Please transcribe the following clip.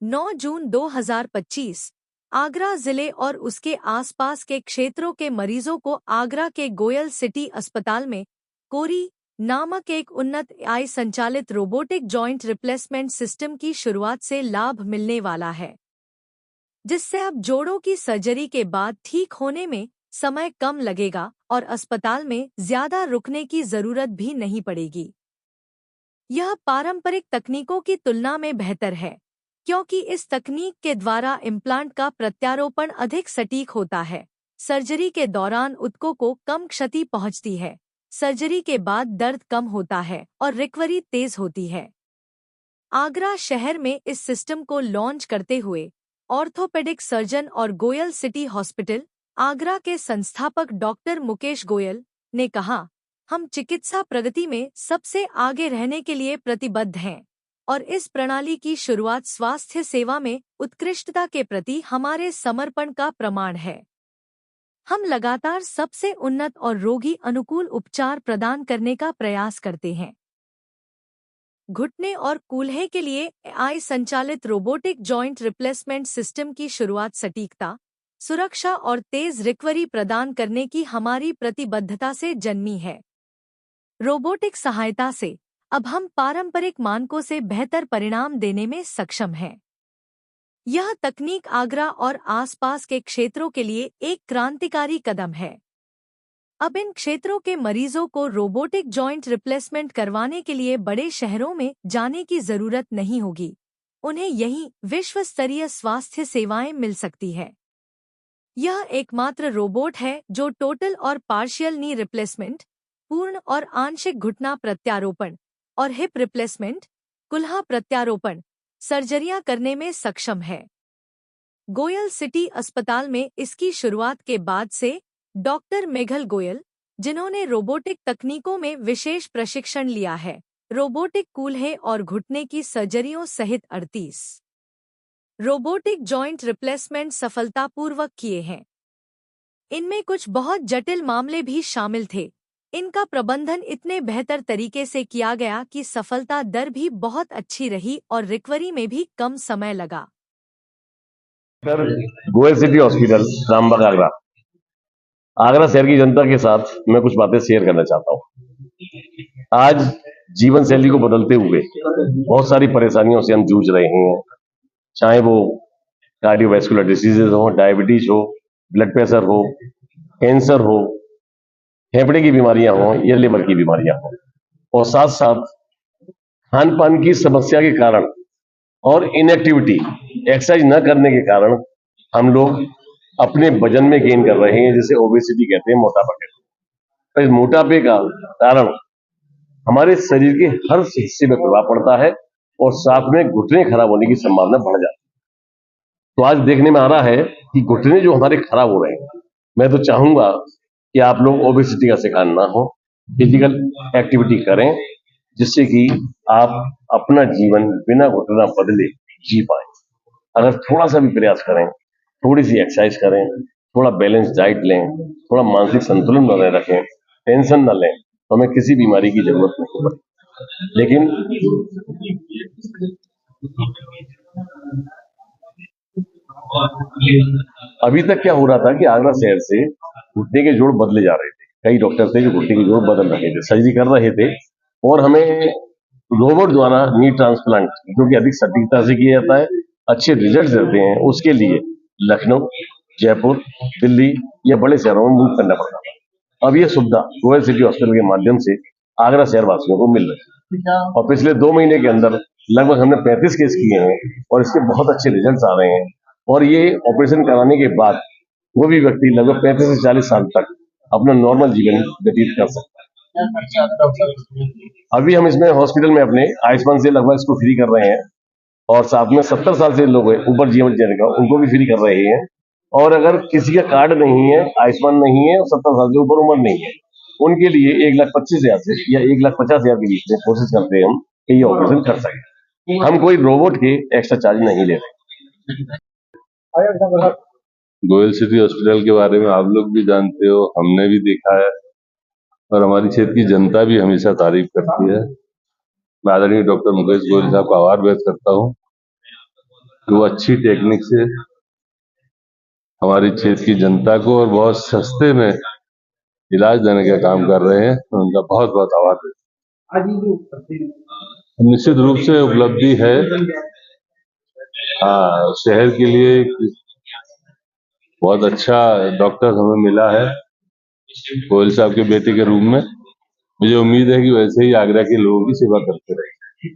9 जून 2025 आगरा जिले और उसके आसपास के क्षेत्रों के मरीजों को आगरा के गोयल सिटी अस्पताल में कोरी नामक एक उन्नत AI संचालित रोबोटिक जॉइंट रिप्लेसमेंट सिस्टम की शुरुआत से लाभ मिलने वाला है, जिससे अब जोड़ों की सर्जरी के बाद ठीक होने में समय कम लगेगा और अस्पताल में ज्यादा रुकने की जरूरत भी नहीं पड़ेगी। यह पारंपरिक तकनीकों की तुलना में बेहतर है, क्योंकि इस तकनीक के द्वारा इम्प्लांट का प्रत्यारोपण अधिक सटीक होता है। सर्जरी के दौरान ऊतकों को कम क्षति पहुंचती है, सर्जरी के बाद दर्द कम होता है और रिकवरी तेज होती है। आगरा शहर में इस सिस्टम को लॉन्च करते हुए ऑर्थोपेडिक सर्जन और गोयल सिटी हॉस्पिटल, आगरा के संस्थापक डॉक्टर मुकेश गोयल ने कहा, हम चिकित्सा प्रगति में सबसे आगे रहने के लिए प्रतिबद्ध हैं और इस प्रणाली की शुरुआत स्वास्थ्य सेवा में उत्कृष्टता के प्रति हमारे समर्पण का प्रमाण है। हम लगातार सबसे उन्नत और रोगी अनुकूल उपचार प्रदान करने का प्रयास करते हैं। घुटने और कूल्हे के लिए AI संचालित रोबोटिक जॉइंट रिप्लेसमेंट सिस्टम की शुरुआत सटीकता, सुरक्षा और तेज रिकवरी प्रदान करने की हमारी प्रतिबद्धता से जन्मी है। रोबोटिक सहायता से अब हम पारंपरिक मानकों से बेहतर परिणाम देने में सक्षम हैं। यह तकनीक आगरा और आसपास के क्षेत्रों के लिए एक क्रांतिकारी कदम है। अब इन क्षेत्रों के मरीजों को रोबोटिक जॉइंट रिप्लेसमेंट करवाने के लिए बड़े शहरों में जाने की जरूरत नहीं होगी। उन्हें यहीं विश्व स्तरीय स्वास्थ्य सेवाएं मिल सकती है। यह एकमात्र रोबोट है जो टोटल और पार्शियल नी रिप्लेसमेंट, पूर्ण और आंशिक घुटना प्रत्यारोपण और हिप रिप्लेसमेंट, कुल्हा प्रत्यारोपण सर्जरियां करने में सक्षम है। गोयल सिटी अस्पताल में इसकी शुरुआत के बाद से डॉक्टर मेघल गोयल, जिन्होंने रोबोटिक तकनीकों में विशेष प्रशिक्षण लिया है, रोबोटिक कूल्हे और घुटने की सर्जरियों सहित 38 रोबोटिक जॉइंट रिप्लेसमेंट सफलतापूर्वक किए हैं। इनमें कुछ बहुत जटिल मामले भी शामिल थे। इनका प्रबंधन इतने बेहतर तरीके से किया गया कि सफलता दर भी बहुत अच्छी रही और रिकवरी में भी कम समय लगा। Sir, Goyal city hospital, Rambagh, Agra. Agra शहर की जनता के साथ मैं कुछ बातें शेयर करना चाहता हूँ। आज जीवन शैली को बदलते हुए बहुत सारी परेशानियों से हम जूझ रहे हैं, चाहे वो कार्डियोवैस्कुलर डिसीजेज हो, डायबिटीज हो, ब्लड प्रेशर हो, कैंसर हो, फेफड़े की बीमारियां हो या लिवर की बीमारियां हो, और साथ साथ खान पान की समस्या के कारण और इनएक्टिविटी, एक्सरसाइज न करने के कारण हम लोग अपने वजन में गेन कर रहे हैं, जिसे ओबेसिटी कहते हैं, मोटापा कहते हैं। तो इस मोटापे का कारण हमारे शरीर के हर हिस्से में प्रभाव पड़ता है और साथ में घुटने खराब होने की संभावना बढ़ जाती है। तो आज देखने में आ रहा है कि घुटने जो हमारे खराब हो रहे हैं, मैं तो चाहूंगा कि आप लोग ओबेसिटी का शिकार ना हो, फिजिकल एक्टिविटी करें, जिससे कि आप अपना जीवन बिना घुटना बदले जी पाए। अगर थोड़ा सा भी प्रयास करें, थोड़ी सी एक्सरसाइज करें, थोड़ा बैलेंस डाइट लें, थोड़ा मानसिक संतुलन बनाए रखें, टेंशन न लें, तो हमें किसी बीमारी की जरूरत नहीं पड़ती। लेकिन अभी तक क्या हो रहा था कि आगरा शहर से घुटने के जोड़ बदले जा रहे थे। कई डॉक्टर थे जो घुटने के जोड़ बदल रहे थे, सर्जरी कर रहे थे, और हमें रोबोट द्वारा नी ट्रांसप्लांट, जो कि अधिक सटीकता से किया जाता है, अच्छे रिजल्ट देते हैं, उसके लिए लखनऊ, जयपुर, दिल्ली या बड़े शहरों में मूव करना पड़ता था। अब ये सुविधा गोयल सिटी हॉस्पिटल के माध्यम से आगरा शहर वासियों को मिल रही है, और पिछले 2 महीने के अंदर लगभग हमने 35 केस किए हैं और इसके बहुत अच्छे रिजल्ट आ रहे हैं। और ये ऑपरेशन कराने के बाद वो भी व्यक्ति लगभग 35 से 40 साल तक अपना नॉर्मल जीवन व्यतीत कर सकता है। अभी हम इसमें हॉस्पिटल में अपने आयुष्मान से लगभग इसको फ्री कर रहे हैं, और साथ में 70 साल से लोग ऊपर जीवन जीने का उनको भी फ्री कर रहे हैं। और अगर किसी का कार्ड नहीं है, आयुष्मान नहीं है और 70 साल से ऊपर उम्र नहीं है, उनके लिए 1,25,000 से या 1,50,000 के बीच में कोशिश करते हैं हम कि ये ऑपरेशन कर सके। हम कोई रोबोट के एक्स्ट्रा चार्ज नहीं ले रहे। गोयल सिटी हॉस्पिटल के बारे में आप लोग भी जानते हो, हमने भी देखा है, और हमारी क्षेत्र की जनता भी हमेशा तारीफ करती है। मैं आदरणीय डॉक्टर मुकेश गोयल साहब का आभार व्यक्त करता हूँ कि वो अच्छी टेक्निक से हमारी क्षेत्र की जनता को और बहुत सस्ते में इलाज देने का काम कर रहे हैं। उनका बहुत बहुत आभार है। निश्चित रूप से उपलब्धि है। हाँ, शहर के लिए बहुत अच्छा डॉक्टर हमें मिला है गोयल साहब के बेटे के रूप में। मुझे उम्मीद है कि वैसे ही आगरा के लोगों की सेवा करते रहे।